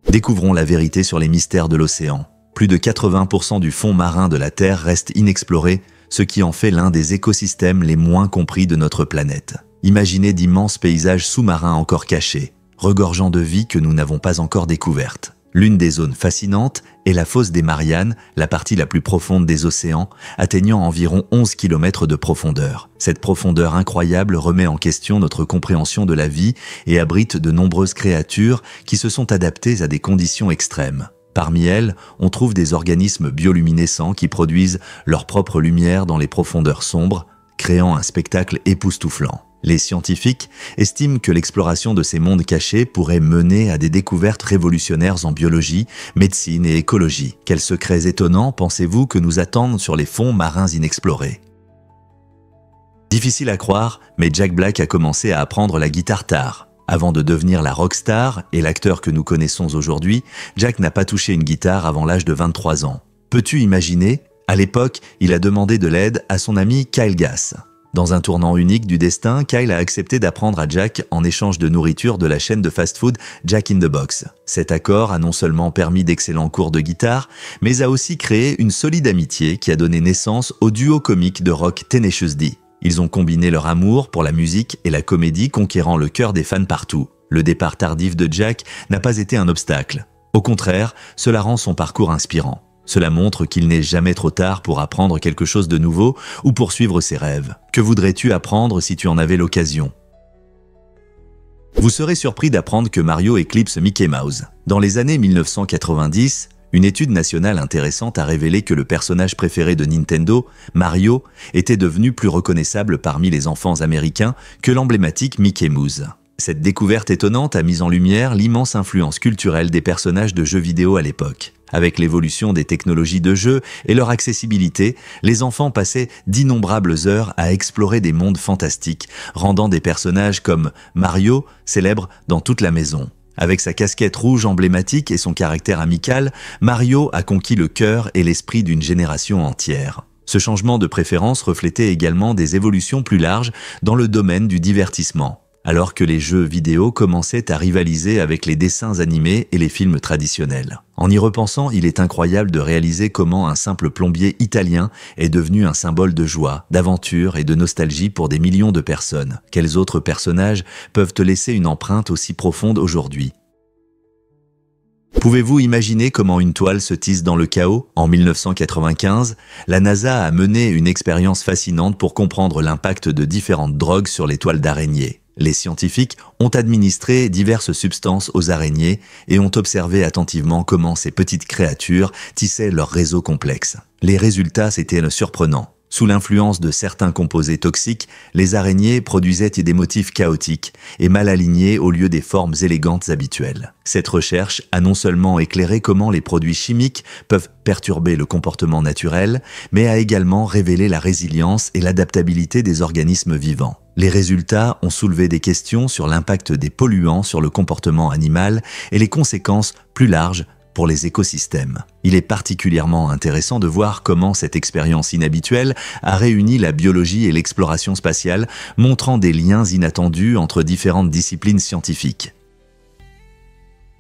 Découvrons la vérité sur les mystères de l'océan. Plus de 80% du fond marin de la Terre reste inexploré, ce qui en fait l'un des écosystèmes les moins compris de notre planète. Imaginez d'immenses paysages sous-marins encore cachés, regorgeant de vie que nous n'avons pas encore découverte. L'une des zones fascinantes est la fosse des Mariannes, la partie la plus profonde des océans, atteignant environ 11 km de profondeur. Cette profondeur incroyable remet en question notre compréhension de la vie et abrite de nombreuses créatures qui se sont adaptées à des conditions extrêmes. Parmi elles, on trouve des organismes bioluminescents qui produisent leur propre lumière dans les profondeurs sombres, créant un spectacle époustouflant. Les scientifiques estiment que l'exploration de ces mondes cachés pourrait mener à des découvertes révolutionnaires en biologie, médecine et écologie. Quels secrets étonnants pensez-vous que nous attendent sur les fonds marins inexplorés ? Difficile à croire, mais Jack Black a commencé à apprendre la guitare tard. Avant de devenir la rockstar et l'acteur que nous connaissons aujourd'hui, Jack n'a pas touché une guitare avant l'âge de 23 ans. Peux-tu imaginer ? À l'époque, il a demandé de l'aide à son ami Kyle Gass. Dans un tournant unique du destin, Kyle a accepté d'apprendre à Jack en échange de nourriture de la chaîne de fast-food Jack in the Box. Cet accord a non seulement permis d'excellents cours de guitare, mais a aussi créé une solide amitié qui a donné naissance au duo comique de rock Tenacious D. Ils ont combiné leur amour pour la musique et la comédie, conquérant le cœur des fans partout. Le départ tardif de Jack n'a pas été un obstacle. Au contraire, cela rend son parcours inspirant. Cela montre qu'il n'est jamais trop tard pour apprendre quelque chose de nouveau ou poursuivre ses rêves. Que voudrais-tu apprendre si tu en avais l'occasion ? Vous serez surpris d'apprendre que Mario éclipse Mickey Mouse. Dans les années 1990, une étude nationale intéressante a révélé que le personnage préféré de Nintendo, Mario, était devenu plus reconnaissable parmi les enfants américains que l'emblématique Mickey Mouse. Cette découverte étonnante a mis en lumière l'immense influence culturelle des personnages de jeux vidéo à l'époque. Avec l'évolution des technologies de jeu et leur accessibilité, les enfants passaient d'innombrables heures à explorer des mondes fantastiques, rendant des personnages comme Mario célèbres dans toute la maison. Avec sa casquette rouge emblématique et son caractère amical, Mario a conquis le cœur et l'esprit d'une génération entière. Ce changement de préférence reflétait également des évolutions plus larges dans le domaine du divertissement. Alors que les jeux vidéo commençaient à rivaliser avec les dessins animés et les films traditionnels. En y repensant, il est incroyable de réaliser comment un simple plombier italien est devenu un symbole de joie, d'aventure et de nostalgie pour des millions de personnes. Quels autres personnages peuvent te laisser une empreinte aussi profonde aujourd'hui ? Pouvez-vous imaginer comment une toile se tisse dans le chaos ? En 1995, la NASA a mené une expérience fascinante pour comprendre l'impact de différentes drogues sur les toiles d'araignées. Les scientifiques ont administré diverses substances aux araignées et ont observé attentivement comment ces petites créatures tissaient leurs réseaux complexes. Les résultats étaient surprenants. Sous l'influence de certains composés toxiques, les araignées produisaient des motifs chaotiques et mal alignés au lieu des formes élégantes habituelles. Cette recherche a non seulement éclairé comment les produits chimiques peuvent perturber le comportement naturel, mais a également révélé la résilience et l'adaptabilité des organismes vivants. Les résultats ont soulevé des questions sur l'impact des polluants sur le comportement animal et les conséquences plus larges pour les écosystèmes. Il est particulièrement intéressant de voir comment cette expérience inhabituelle a réuni la biologie et l'exploration spatiale, montrant des liens inattendus entre différentes disciplines scientifiques.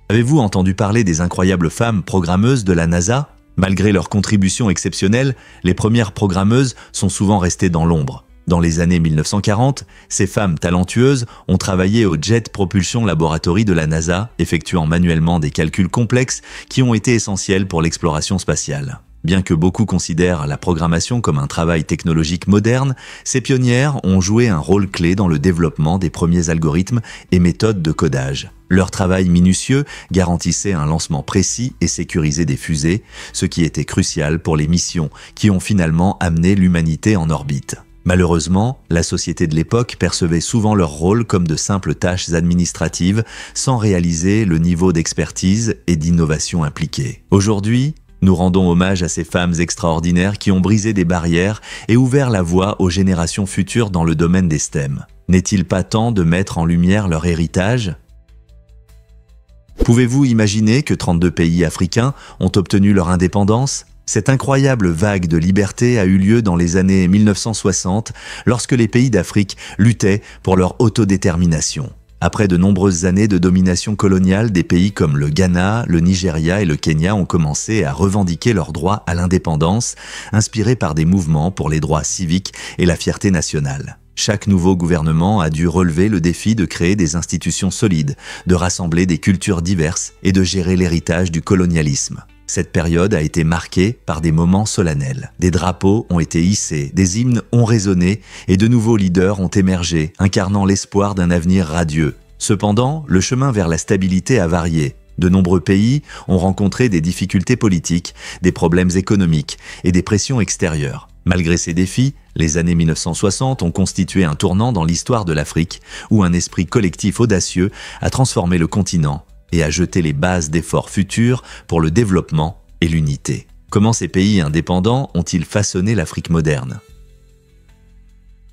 Avez-vous entendu parler des incroyables femmes programmeuses de la NASA ? Malgré leurs contributions exceptionnelles, les premières programmeuses sont souvent restées dans l'ombre. Dans les années 1940, ces femmes talentueuses ont travaillé au Jet Propulsion Laboratory de la NASA, effectuant manuellement des calculs complexes qui ont été essentiels pour l'exploration spatiale. Bien que beaucoup considèrent la programmation comme un travail technologique moderne, ces pionnières ont joué un rôle clé dans le développement des premiers algorithmes et méthodes de codage. Leur travail minutieux garantissait un lancement précis et sécurisé des fusées, ce qui était crucial pour les missions qui ont finalement amené l'humanité en orbite. Malheureusement, la société de l'époque percevait souvent leur rôle comme de simples tâches administratives sans réaliser le niveau d'expertise et d'innovation impliqué. Aujourd'hui, nous rendons hommage à ces femmes extraordinaires qui ont brisé des barrières et ouvert la voie aux générations futures dans le domaine des STEM. N'est-il pas temps de mettre en lumière leur héritage ? Pouvez-vous imaginer que 32 pays africains ont obtenu leur indépendance ? Cette incroyable vague de liberté a eu lieu dans les années 1960 lorsque les pays d'Afrique luttaient pour leur autodétermination. Après de nombreuses années de domination coloniale, des pays comme le Ghana, le Nigeria et le Kenya ont commencé à revendiquer leur droit à l'indépendance, inspirés par des mouvements pour les droits civiques et la fierté nationale. Chaque nouveau gouvernement a dû relever le défi de créer des institutions solides, de rassembler des cultures diverses et de gérer l'héritage du colonialisme. Cette période a été marquée par des moments solennels. Des drapeaux ont été hissés, des hymnes ont résonné et de nouveaux leaders ont émergé, incarnant l'espoir d'un avenir radieux. Cependant, le chemin vers la stabilité a varié. De nombreux pays ont rencontré des difficultés politiques, des problèmes économiques et des pressions extérieures. Malgré ces défis, les années 1960 ont constitué un tournant dans l'histoire de l'Afrique, où un esprit collectif audacieux a transformé le continent et a jeté les bases d'efforts futurs pour le développement et l'unité. Comment ces pays indépendants ont-ils façonné l'Afrique moderne ?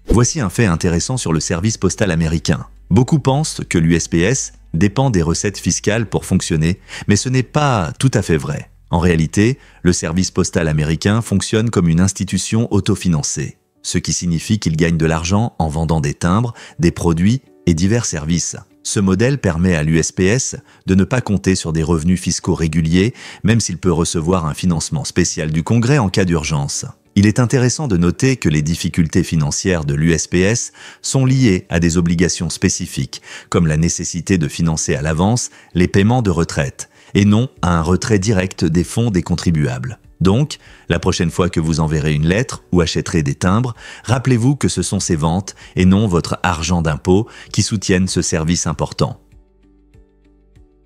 Voici un fait intéressant sur le service postal américain. Beaucoup pensent que l'USPS dépend des recettes fiscales pour fonctionner, mais ce n'est pas tout à fait vrai. En réalité, le service postal américain fonctionne comme une institution autofinancée, ce qui signifie qu'il gagne de l'argent en vendant des timbres, des produits et divers services. Ce modèle permet à l'USPS de ne pas compter sur des revenus fiscaux réguliers, même s'il peut recevoir un financement spécial du Congrès en cas d'urgence. Il est intéressant de noter que les difficultés financières de l'USPS sont liées à des obligations spécifiques, comme la nécessité de financer à l'avance les paiements de retraite, et non à un retrait direct des fonds des contribuables. Donc, la prochaine fois que vous enverrez une lettre ou achèterez des timbres, rappelez-vous que ce sont ces ventes et non votre argent d'impôt qui soutiennent ce service important.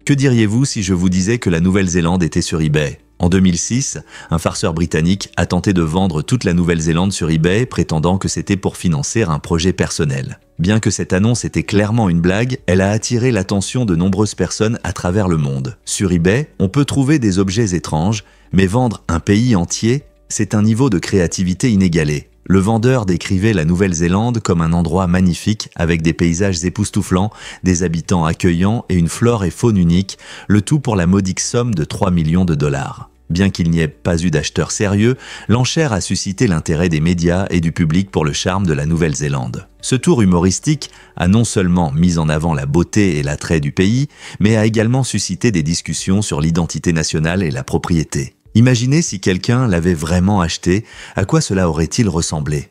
Que diriez-vous si je vous disais que la Nouvelle-Zélande était sur eBay ? En 2006, un farceur britannique a tenté de vendre toute la Nouvelle-Zélande sur eBay, prétendant que c'était pour financer un projet personnel. Bien que cette annonce était clairement une blague, elle a attiré l'attention de nombreuses personnes à travers le monde. Sur eBay, on peut trouver des objets étranges, mais vendre un pays entier, c'est un niveau de créativité inégalé. Le vendeur décrivait la Nouvelle-Zélande comme un endroit magnifique avec des paysages époustouflants, des habitants accueillants et une flore et faune unique, le tout pour la modique somme de 3 millions de dollars. Bien qu'il n'y ait pas eu d'acheteurs sérieux, l'enchère a suscité l'intérêt des médias et du public pour le charme de la Nouvelle-Zélande. Ce tour humoristique a non seulement mis en avant la beauté et l'attrait du pays, mais a également suscité des discussions sur l'identité nationale et la propriété. Imaginez si quelqu'un l'avait vraiment acheté, à quoi cela aurait-il ressemblé ?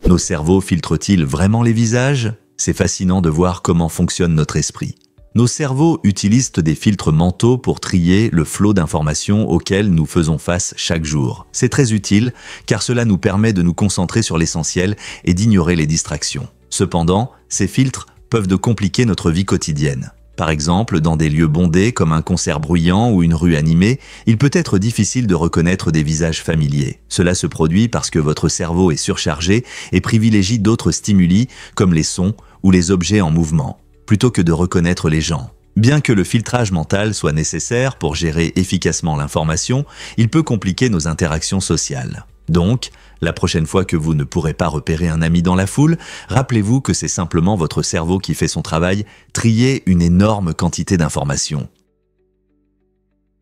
Nos cerveaux filtrent-ils vraiment les visages ? C'est fascinant de voir comment fonctionne notre esprit. Nos cerveaux utilisent des filtres mentaux pour trier le flot d'informations auxquelles nous faisons face chaque jour. C'est très utile car cela nous permet de nous concentrer sur l'essentiel et d'ignorer les distractions. Cependant, ces filtres peuvent compliquer notre vie quotidienne. Par exemple, dans des lieux bondés comme un concert bruyant ou une rue animée, il peut être difficile de reconnaître des visages familiers. Cela se produit parce que votre cerveau est surchargé et privilégie d'autres stimuli comme les sons ou les objets en mouvement, plutôt que de reconnaître les gens. Bien que le filtrage mental soit nécessaire pour gérer efficacement l'information, il peut compliquer nos interactions sociales. Donc, la prochaine fois que vous ne pourrez pas repérer un ami dans la foule, rappelez-vous que c'est simplement votre cerveau qui fait son travail, trier une énorme quantité d'informations.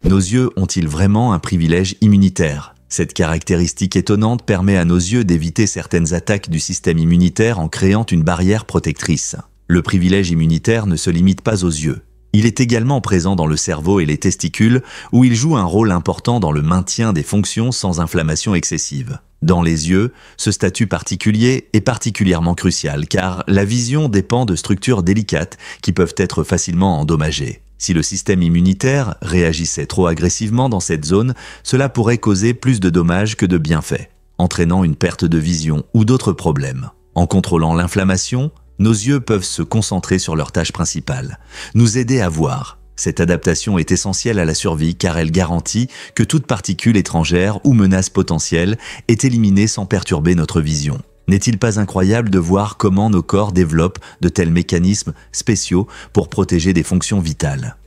Nos yeux ont-ils vraiment un privilège immunitaire ? Cette caractéristique étonnante permet à nos yeux d'éviter certaines attaques du système immunitaire en créant une barrière protectrice. Le privilège immunitaire ne se limite pas aux yeux. Il est également présent dans le cerveau et les testicules, où il joue un rôle important dans le maintien des fonctions sans inflammation excessive. Dans les yeux, ce statut particulier est particulièrement crucial, car la vision dépend de structures délicates qui peuvent être facilement endommagées. Si le système immunitaire réagissait trop agressivement dans cette zone, cela pourrait causer plus de dommages que de bienfaits, entraînant une perte de vision ou d'autres problèmes. En contrôlant l'inflammation, nos yeux peuvent se concentrer sur leur tâche principale, nous aider à voir, Cette adaptation est essentielle à la survie car elle garantit que toute particule étrangère ou menace potentielle est éliminée sans perturber notre vision. N'est-il pas incroyable de voir comment nos corps développent de tels mécanismes spéciaux pour protéger des fonctions vitales?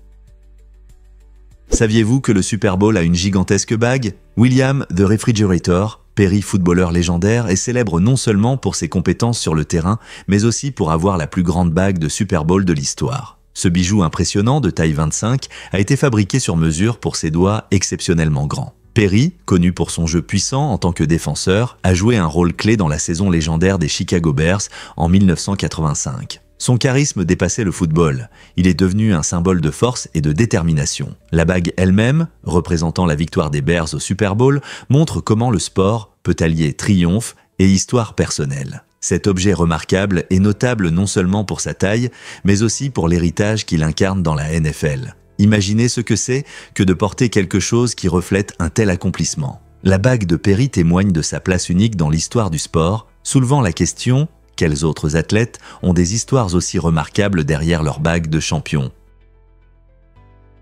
Saviez-vous que le Super Bowl a une gigantesque bague? William The Refrigerator, Perry footballeur légendaire, est célèbre non seulement pour ses compétences sur le terrain, mais aussi pour avoir la plus grande bague de Super Bowl de l'histoire. Ce bijou impressionnant de taille 25 a été fabriqué sur mesure pour ses doigts exceptionnellement grands. Perry, connu pour son jeu puissant en tant que défenseur, a joué un rôle clé dans la saison légendaire des Chicago Bears en 1985. Son charisme dépassait le football. Il est devenu un symbole de force et de détermination. La bague elle-même, représentant la victoire des Bears au Super Bowl, montre comment le sport peut allier triomphe et histoire personnelle. Cet objet remarquable est notable non seulement pour sa taille, mais aussi pour l'héritage qu'il incarne dans la NFL. Imaginez ce que c'est que de porter quelque chose qui reflète un tel accomplissement. La bague de Perry témoigne de sa place unique dans l'histoire du sport, soulevant la question: quels autres athlètes ont des histoires aussi remarquables derrière leur bague de champion?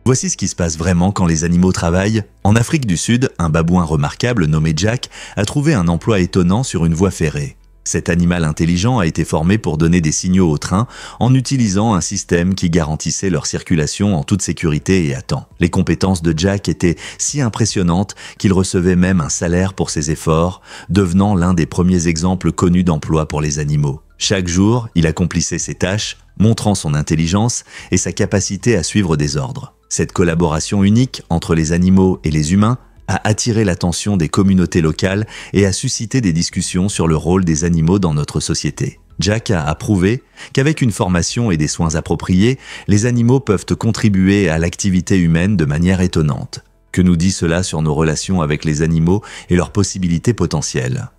Voici ce qui se passe vraiment quand les animaux travaillent. En Afrique du Sud, un babouin remarquable nommé Jack a trouvé un emploi étonnant sur une voie ferrée. Cet animal intelligent a été formé pour donner des signaux au train en utilisant un système qui garantissait leur circulation en toute sécurité et à temps. Les compétences de Jack étaient si impressionnantes qu'il recevait même un salaire pour ses efforts, devenant l'un des premiers exemples connus d'emploi pour les animaux. Chaque jour, il accomplissait ses tâches, montrant son intelligence et sa capacité à suivre des ordres. Cette collaboration unique entre les animaux et les humains a attiré l'attention des communautés locales et a suscité des discussions sur le rôle des animaux dans notre société. Jack a prouvé qu'avec une formation et des soins appropriés, les animaux peuvent contribuer à l'activité humaine de manière étonnante. Que nous dit cela sur nos relations avec les animaux et leurs possibilités potentielles?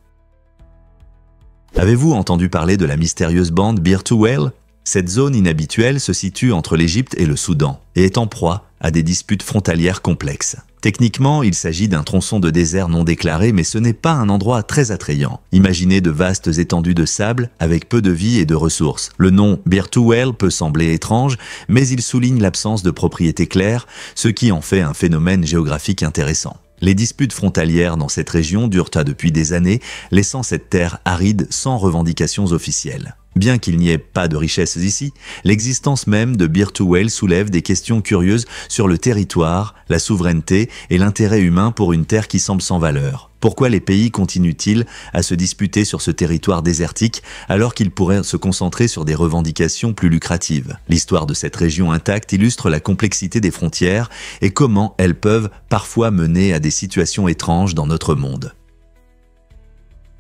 Avez-vous entendu parler de la mystérieuse bande Bear to Whale? Cette zone inhabituelle se situe entre l'Égypte et le Soudan et est en proie à des disputes frontalières complexes. Techniquement, il s'agit d'un tronçon de désert non déclaré, mais ce n'est pas un endroit très attrayant. Imaginez de vastes étendues de sable avec peu de vie et de ressources. Le nom Bear to Whale peut sembler étrange, mais il souligne l'absence de propriétés claires, ce qui en fait un phénomène géographique intéressant. Les disputes frontalières dans cette région durent depuis des années, laissant cette terre aride sans revendications officielles. Bien qu'il n'y ait pas de richesses ici, l'existence même de Bear to Whale soulève des questions curieuses sur le territoire, la souveraineté et l'intérêt humain pour une terre qui semble sans valeur. Pourquoi les pays continuent-ils à se disputer sur ce territoire désertique alors qu'ils pourraient se concentrer sur des revendications plus lucratives? L'histoire de cette région intacte illustre la complexité des frontières et comment elles peuvent parfois mener à des situations étranges dans notre monde.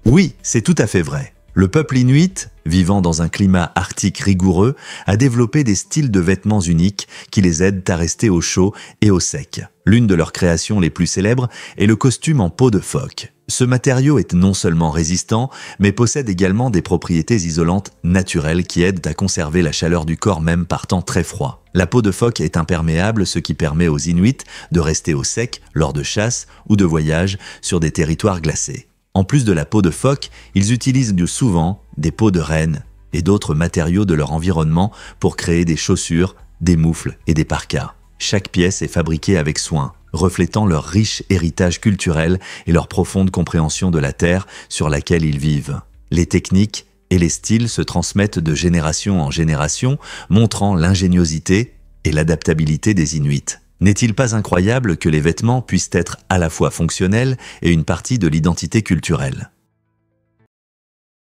Oui, c'est tout à fait vrai. Le peuple inuit, vivant dans un climat arctique rigoureux, a développé des styles de vêtements uniques qui les aident à rester au chaud et au sec. L'une de leurs créations les plus célèbres est le costume en peau de phoque. Ce matériau est non seulement résistant, mais possède également des propriétés isolantes naturelles qui aident à conserver la chaleur du corps même par temps très froid. La peau de phoque est imperméable, ce qui permet aux Inuits de rester au sec lors de chasses ou de voyages sur des territoires glacés. En plus de la peau de phoque, ils utilisent souvent des peaux de renne et d'autres matériaux de leur environnement pour créer des chaussures, des moufles et des parkas. Chaque pièce est fabriquée avec soin, reflétant leur riche héritage culturel et leur profonde compréhension de la terre sur laquelle ils vivent. Les techniques et les styles se transmettent de génération en génération, montrant l'ingéniosité et l'adaptabilité des Inuits. N'est-il pas incroyable que les vêtements puissent être à la fois fonctionnels et une partie de l'identité culturelle?